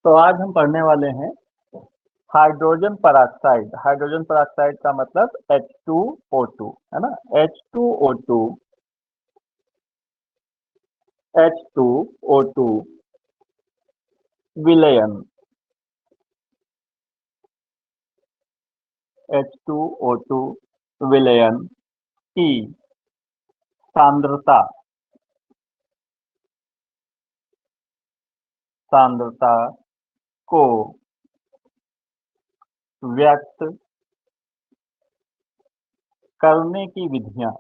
तो आज हम पढ़ने वाले हैं हाइड्रोजन पराक्साइड। हाइड्रोजन पराक्साइड का मतलब H2O2 है ना। H2O2 H2O2 विलयन H2O2 विलयन की सांद्रता सांद्रता को व्यक्त करने की विधियां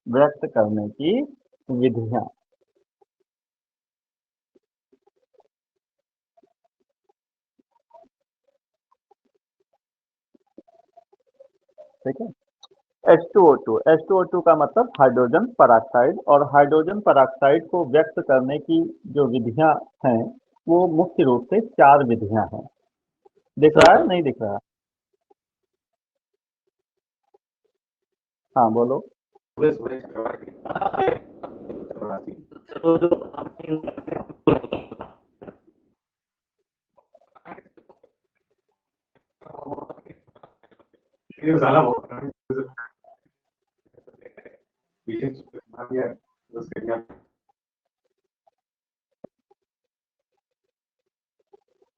व्यक्त करने की विधियां। ठीक है। H2O2 का मतलब हाइड्रोजन पराक्साइड, और हाइड्रोजन पराक्साइड को व्यक्त करने की जो विधियां हैं वो मुख्य रूप से 4 विधियां हैं। दिख रहा है नहीं दिख रहा? हाँ बोलो।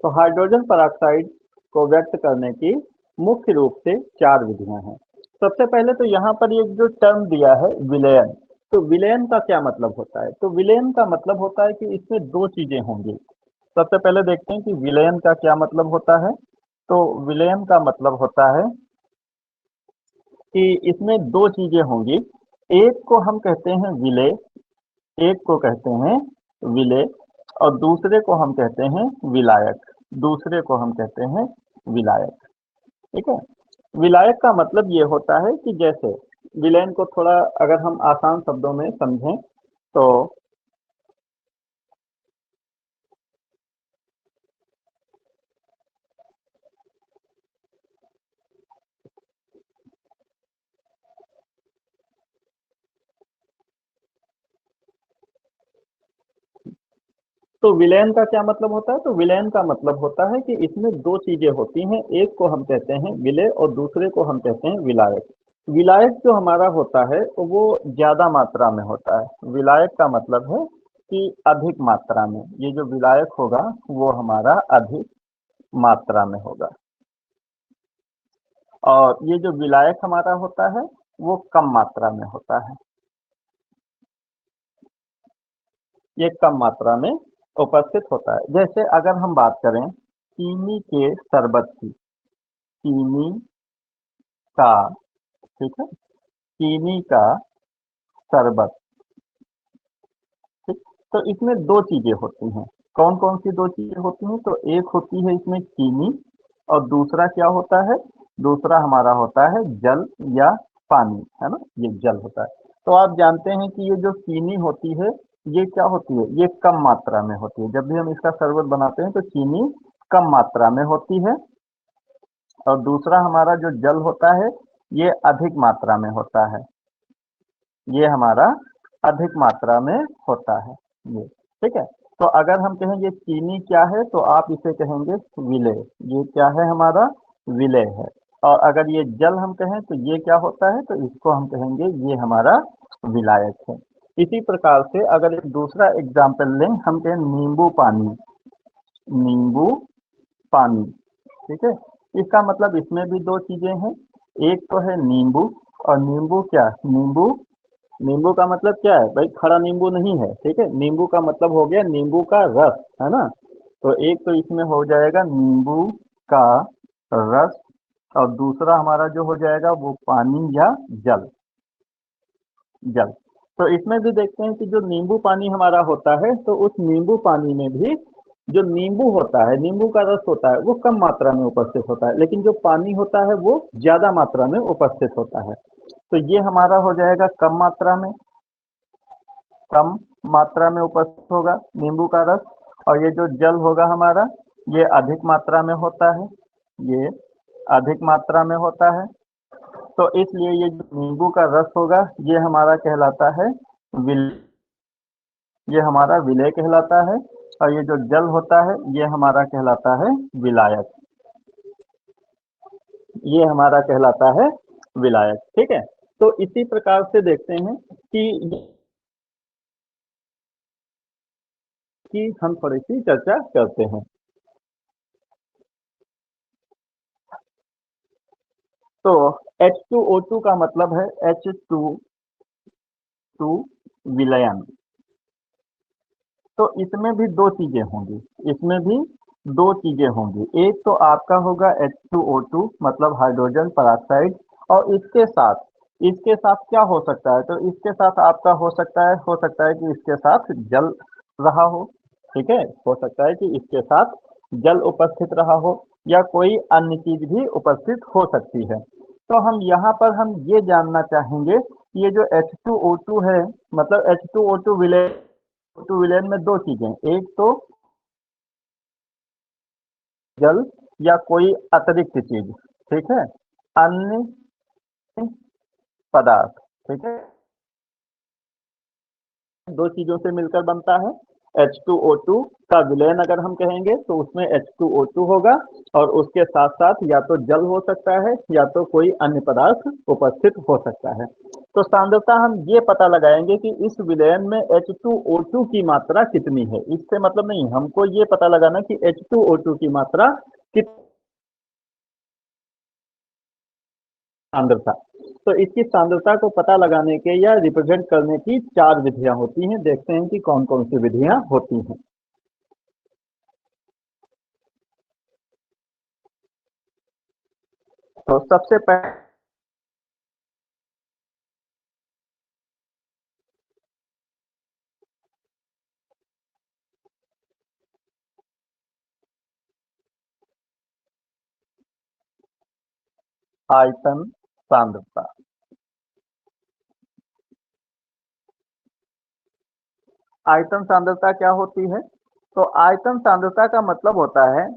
तो हाइड्रोजन पराक्साइड को व्यक्त करने की मुख्य रूप से 4 विधियां हैं। सबसे पहले तो यहाँ पर एक जो टर्म दिया है विलयन, तो विलयन का क्या मतलब होता है? तो विलयन का मतलब होता है कि इसमें 2 चीजें होंगी। सबसे पहले देखते हैं कि विलयन का क्या मतलब होता है। तो विलयन का मतलब होता है कि इसमें 2 चीजें होंगी। एक को हम कहते हैं विलेय, एक को कहते हैं विलेय, और दूसरे को हम कहते हैं विलायक। दूसरे को हम कहते हैं विलायक। ठीक है। विलायक का मतलब ये होता है कि जैसे विलयन को थोड़ा अगर हम आसान शब्दों में समझें तो विलयन का क्या मतलब होता है? तो विलयन का मतलब होता है कि इसमें 2 चीजें होती हैं। एक को हम कहते हैं विलेय और दूसरे को हम कहते हैं विलायक। विलायक जो हमारा होता है तो वो ज्यादा मात्रा में होता है। विलायक का मतलब है कि अधिक मात्रा में। ये जो विलायक होगा वो हमारा अधिक मात्रा में होगा, और ये जो विलायक हमारा होता है वो कम मात्रा में होता है। ये कम मात्रा में उपस्थित होता है। जैसे अगर हम बात करें चीनी के शरबत की, चीनी का, ठीक है, चीनी का शरबत, ठीक। तो इसमें 2 चीजें होती हैं। कौन कौन सी 2 चीजें होती हैं? तो एक होती है इसमें चीनी, और दूसरा क्या होता है? दूसरा हमारा होता है जल या पानी, है ना। ये जल होता है। तो आप जानते हैं कि ये जो चीनी होती है ये क्या होती है? ये कम मात्रा में होती है। जब भी हम इसका शरबत बनाते हैं तो चीनी कम मात्रा में होती है, और दूसरा हमारा जो जल होता है ये अधिक मात्रा में होता है। ये हमारा अधिक मात्रा में होता है ये। ठीक है। तो अगर हम कहेंगे चीनी क्या है तो आप इसे कहेंगे विलेय। ये क्या है? हमारा विलेय है। और अगर ये जल हम कहें तो ये क्या होता है? तो इसको हम कहेंगे ये हमारा विलायक है। इसी प्रकार से अगर एक दूसरा एग्जाम्पल लें, हम कहें नींबू पानी, नींबू पानी, ठीक है। इसका मतलब इसमें भी 2 चीजें हैं। एक तो है नींबू, और नींबू क्या? नींबू, नींबू का मतलब क्या है भाई? खड़ा नींबू नहीं है, ठीक है। नींबू का मतलब हो गया नींबू का रस, है ना। तो एक तो इसमें हो जाएगा नींबू का रस, और दूसरा हमारा जो हो जाएगा वो पानी या जल, जल। तो इसमें भी देखते हैं कि जो नींबू पानी हमारा होता है तो उस नींबू पानी में भी जो नींबू होता है, नींबू का रस होता है वो कम मात्रा में उपस्थित होता है, लेकिन जो पानी होता है वो ज्यादा मात्रा में उपस्थित होता है। तो ये हमारा हो जाएगा कम मात्रा में, कम मात्रा में उपस्थित होगा नींबू का रस। और ये जो जल होगा हमारा ये अधिक मात्रा में होता है, ये अधिक मात्रा में होता है। तो इसलिए ये जो नींबू का रस होगा ये हमारा कहलाता है विल ये हमारा विलय कहलाता है, और ये जो जल होता है ये हमारा कहलाता है विलायक। ये हमारा कहलाता है विलायक। ठीक है, तो इसी प्रकार से देखते हैं कि हम थोड़ी सी चर्चा करते हैं। तो H2O2 का मतलब है H2 विलयन। तो इसमें भी दो चीजें होंगी, इसमें भी दो चीजें होंगी। एक तो आपका होगा H2O2 मतलब हाइड्रोजन पेरोक्साइड, और इसके साथ क्या हो सकता है, तो इसके साथ आपका हो सकता है कि इसके साथ जल रहा हो। ठीक है, हो सकता है कि इसके साथ जल उपस्थित रहा हो, या कोई अन्य चीज भी उपस्थित हो सकती है। तो हम यहाँ पर हम ये जानना चाहेंगे कि ये जो H2O2 है, मतलब H2O2 विलय, टू विलेन में दो चीजें, एक तो जल या कोई अतिरिक्त चीज, ठीक है, अन्य पदार्थ। ठीक है, दो चीजों से मिलकर बनता है। H2O2 का विलयन अगर हम कहेंगे तो उसमें H2O2 होगा, और उसके साथ साथ या तो जल हो सकता है या तो कोई अन्य पदार्थ उपस्थित हो सकता है। तो सांद्रता हम ये पता लगाएंगे कि इस विलयन में H2O2 की मात्रा कितनी है। इससे मतलब नहीं, हमको ये पता लगाना कि H2O2 की मात्रा कितनी सांद्रता। तो इसकी सांद्रता को पता लगाने के या रिप्रेजेंट करने की चार विधियां होती हैं। देखते हैं कि कौन कौन सी विधियां होती हैं। तो सबसे पहले आयतन सांद्रता। आयतन सांद्रता क्या होती है? तो आयतन सांद्रता का मतलब होता है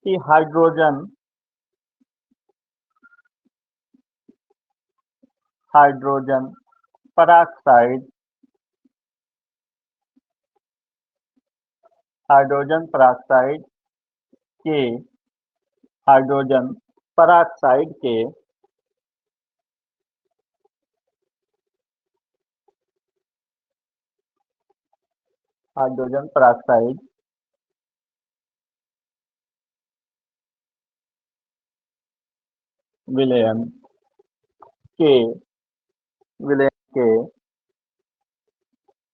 कि हाइड्रोजन पराक्साइड हाइड्रोजन पराक्साइड के हाइड्रोजन पराक्साइड के हाइड्रोजन पराक्साइड विलयन के विलयन के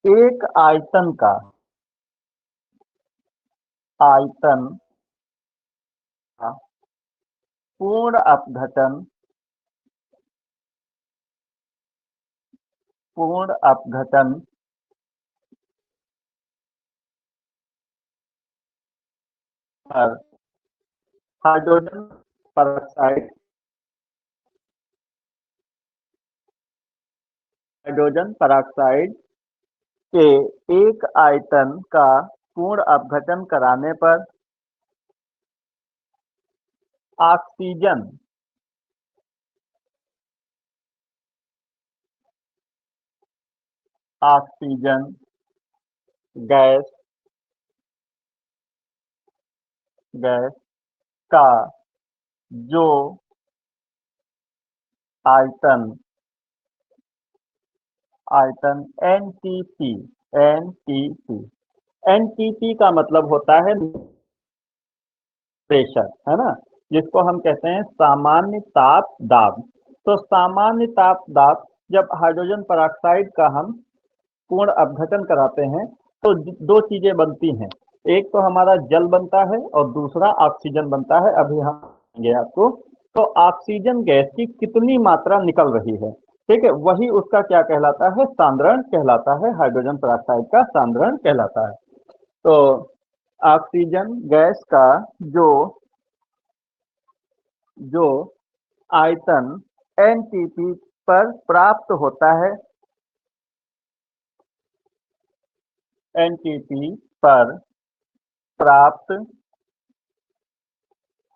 एक आयतन का पूर्ण अपघटन पूर्ण अपघटन पर हाइड्रोजन पेरोक्साइड हाइड्रोजन पेरोक्साइड के एक आयतन का पूर्ण अपघटन कराने पर ऑक्सीजन ऑक्सीजन गैस गैस का जो आयतन आयतन एनटीपी एनटीपी एनटीपी का मतलब होता है प्रेशर, है ना, जिसको हम कहते हैं सामान्य ताप दाब। तो सामान्य ताप दाब, जब हाइड्रोजन पेरोक्साइड का हम पूर्ण अपघटन कराते हैं तो दो चीजें बनती हैं। एक तो हमारा जल बनता है और दूसरा ऑक्सीजन बनता है। अभी हम देंगे आपको। तो ऑक्सीजन गैस की कितनी मात्रा निकल रही है, ठीक है, वही उसका क्या कहलाता है, सांद्रण कहलाता है। हाइड्रोजन पेरोक्साइड का सांद्रण कहलाता है। तो ऑक्सीजन गैस का जो जो आयतन एनटीपी पर प्राप्त होता है, एनटीपी पर प्राप्त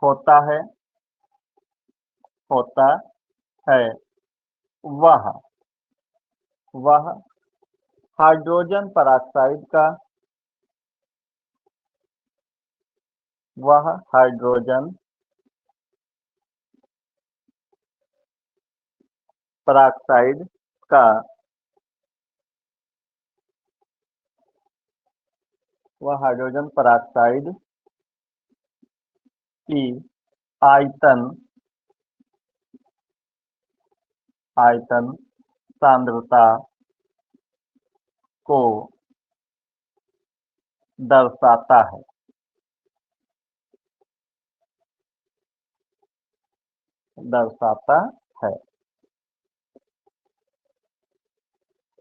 होता है होता है वह वह हाइड्रोजन पेरोक्साइड का वह हाइड्रोजन पेरोक्साइड का वह हाइड्रोजन पेरोक्साइड की आयतन आयतन सांद्रता को दर्शाता है। दर्शाता है।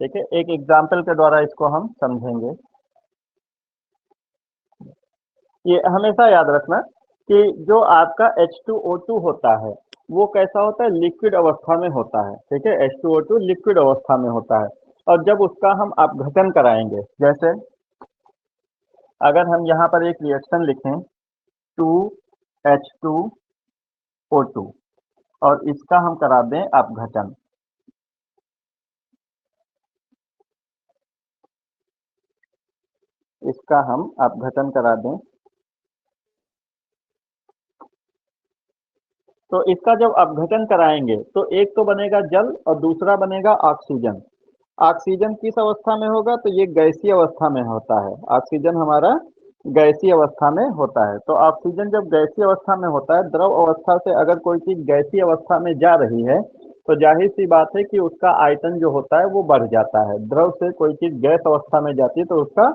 ठीक है, एक एग्जाम्पल के द्वारा इसको हम समझेंगे। ये हमेशा याद रखना कि जो आपका H2O2 होता है वो कैसा होता है, लिक्विड अवस्था में होता है। ठीक है, H2O2 लिक्विड अवस्था में होता है। और जब उसका हम अपघटन कराएंगे, जैसे अगर हम यहाँ पर एक रिएक्शन लिखें 2H2O2 और इसका हम करा दें अपघटन, इसका हम अपघटन करा दें, तो इसका जब अपघटन कराएंगे तो एक तो बनेगा जल और दूसरा बनेगा ऑक्सीजन। ऑक्सीजन किस अवस्था में होगा, तो ये गैसीय अवस्था में होता है। ऑक्सीजन हमारा गैसीय अवस्था में होता है। तो ऑक्सीजन जब गैसीय अवस्था में होता है, द्रव अवस्था से अगर कोई चीज गैसीय अवस्था में जा रही है तो जाहिर सी बात है कि उसका आयतन जो होता है वो बढ़ जाता है। द्रव से कोई चीज गैस अवस्था में जाती है तो उसका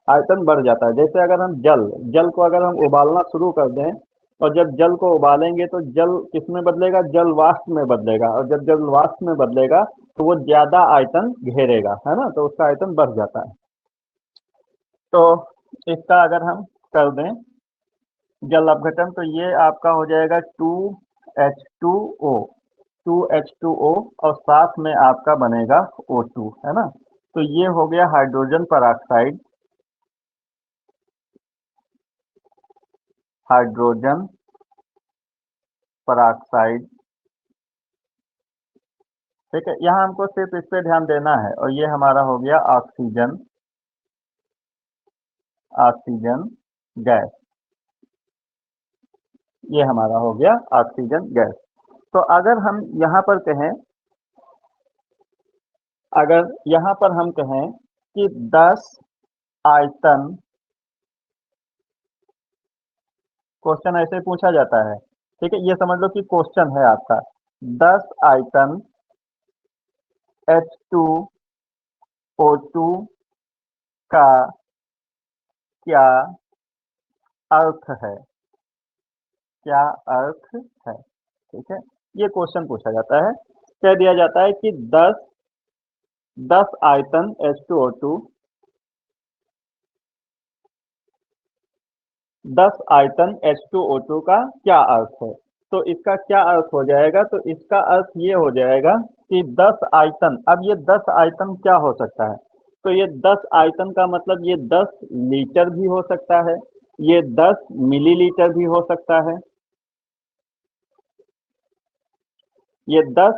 आयतन बढ़ जाता है। जैसे अगर हम जल जल को अगर हम उबालना शुरू कर दें और जब जल को उबालेंगे तो जल किस में बदलेगा, जल वाष्प में बदलेगा। और जब जल वाष्प में बदलेगा तो वो ज्यादा आयतन घेरेगा, है ना, तो उसका आयतन बढ़ जाता है। तो इसका अगर हम कर दें जल अपघटन तो ये आपका हो जाएगा 2H2O। 2H2O और साथ में आपका बनेगा O2, है ना। तो ये हो गया हाइड्रोजन पेरोक्साइड, हाइड्रोजन पेरोक्साइड। ठीक है, यहाँ हमको सिर्फ इस पे ध्यान देना है। और ये हमारा हो गया ऑक्सीजन, ऑक्सीजन गैस। ये हमारा हो गया ऑक्सीजन गैस। तो अगर हम यहाँ पर कहें, अगर यहाँ पर हम कहें कि 10 आयतन, क्वेश्चन ऐसे पूछा जाता है। ठीक है, ये समझ लो कि क्वेश्चन है आपका, 10 आयतन H2O2 का क्या अर्थ है, क्या अर्थ है। ठीक है, ये क्वेश्चन पूछा जाता है। कह दिया जाता है कि 10 आयतन H2O2, 10 आयतन H2O2 का क्या अर्थ है। तो इसका क्या अर्थ हो जाएगा, तो इसका अर्थ ये हो जाएगा कि 10 आयतन, अब ये 10 आयतन क्या हो सकता है, तो ये 10 आयतन का मतलब ये 10 लीटर भी हो सकता है, ये 10 मिलीलीटर भी हो सकता है, ये 10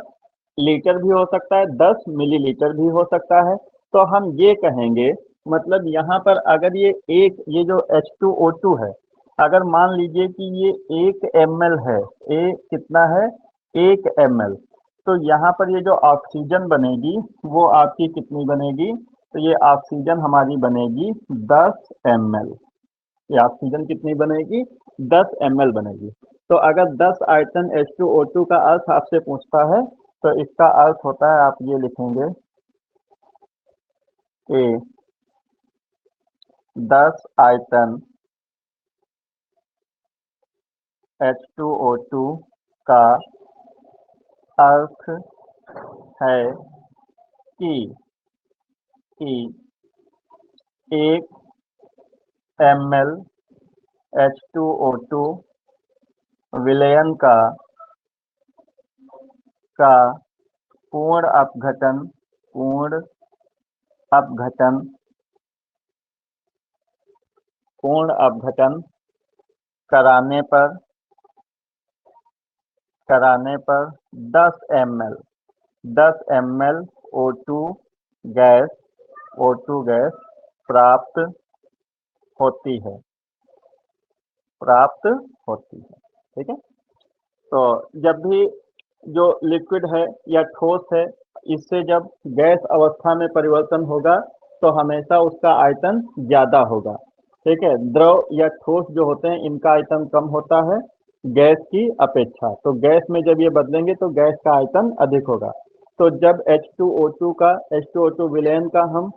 लीटर भी हो सकता है, 10 मिलीलीटर भी हो सकता है। तो हम ये कहेंगे, मतलब यहाँ पर अगर ये जो H2O2 है, अगर मान लीजिए कि ये 1 ml है, कितना है, 1 ml, तो यहाँ पर ये जो ऑक्सीजन बनेगी वो आपकी कितनी बनेगी, तो ये ऑक्सीजन हमारी बनेगी 10 ml। ये ऑक्सीजन कितनी बनेगी, 10 ml बनेगी। तो अगर 10 आयतन H2O2 का अर्थ आपसे पूछता है तो इसका अर्थ होता है, आप ये लिखेंगे कि 10 आयतन H2O2 का अर्थ है कि कि 1 ml H2O2 विलयन का पूर्ण अपघटन, पूर्ण अपघटन, पूर्ण अपघटन कराने पर, कराने पर 10 ml, 10 ml O2 gas O2 gas प्राप्त होती है, प्राप्त होती है। ठीक है, तो जब भी जो लिक्विड है या ठोस है, इससे जब गैस अवस्था में परिवर्तन होगा तो हमेशा उसका आयतन ज्यादा होगा। ठीक है, द्रव या ठोस जो होते हैं इनका आयतन कम होता है गैस की अपेक्षा, तो गैस में जब ये बदलेंगे तो गैस का आयतन अधिक होगा। तो जब H2O2 विलयन का हम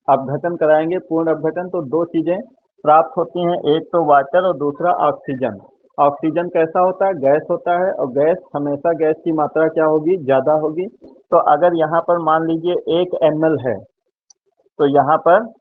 अपघटन कराएंगे, पूर्ण अपघटन, तो दो चीजें प्राप्त होती हैं, एक तो वाटर और दूसरा ऑक्सीजन। ऑक्सीजन कैसा होता है, गैस होता है, और गैस हमेशा गैस की मात्रा क्या होगी, ज्यादा होगी। तो अगर यहाँ पर मान लीजिए 1 ml है, तो यहाँ पर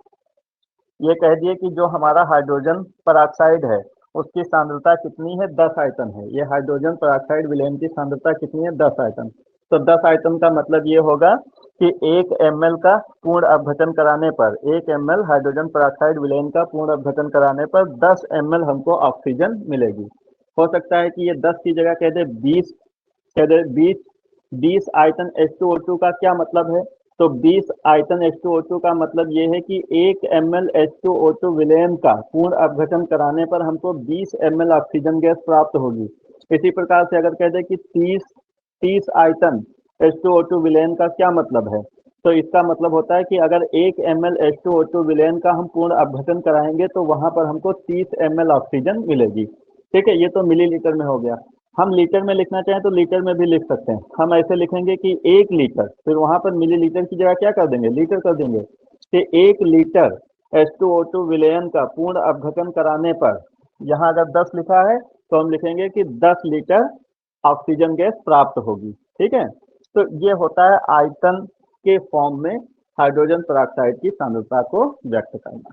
ये कह दिए कि जो हमारा हाइड्रोजन परऑक्साइड है उसकी सांद्रता कितनी है, 10 आयतन है। ये हाइड्रोजन परऑक्साइड विलयन की सांद्रता कितनी है, 10 आयतन। तो 10 आयतन का मतलब ये होगा कि 1 ml का पूर्ण अपघटन कराने पर, 1 ml हाइड्रोजन परऑक्साइड विलयन का पूर्ण अपघटन कराने पर 10 ml हमको ऑक्सीजन मिलेगी। हो सकता है कि ये 10 की जगह कह दे 20, कह दे 20। 20 आयतन H2O2 का क्या मतलब है, तो 20 आयतन H2O2 का मतलब ये है कि 1 ml H2O2 विलयन का पूर्ण अपघटन कराने पर हमको 20 ml ऑक्सीजन गैस प्राप्त होगी। इसी प्रकार से अगर कह दे कि 30 आयतन H2O2 विलयन का क्या मतलब है, तो इसका मतलब होता है कि अगर 1 ml H2O2 विलयन का हम पूर्ण अपघटन कराएंगे तो वहां पर हमको 30 ml ऑक्सीजन मिलेगी। ठीक है, ये तो मिलीलीटर में हो गया। हम लीटर में लिखना चाहें तो लीटर में भी लिख सकते हैं। हम ऐसे लिखेंगे कि 1 लीटर, फिर वहां पर मिलीलीटर की जगह क्या कर देंगे, लीटर कर देंगे, कि 1 लीटर H2O2 विलयन का पूर्ण अपघटन कराने पर, यहाँ अगर 10 लिखा है तो हम लिखेंगे कि 10 लीटर ऑक्सीजन गैस प्राप्त होगी। ठीक है, तो ये होता है आयतन के फॉर्म में हाइड्रोजन पेरोक्साइड की सांद्रता को व्यक्त करना।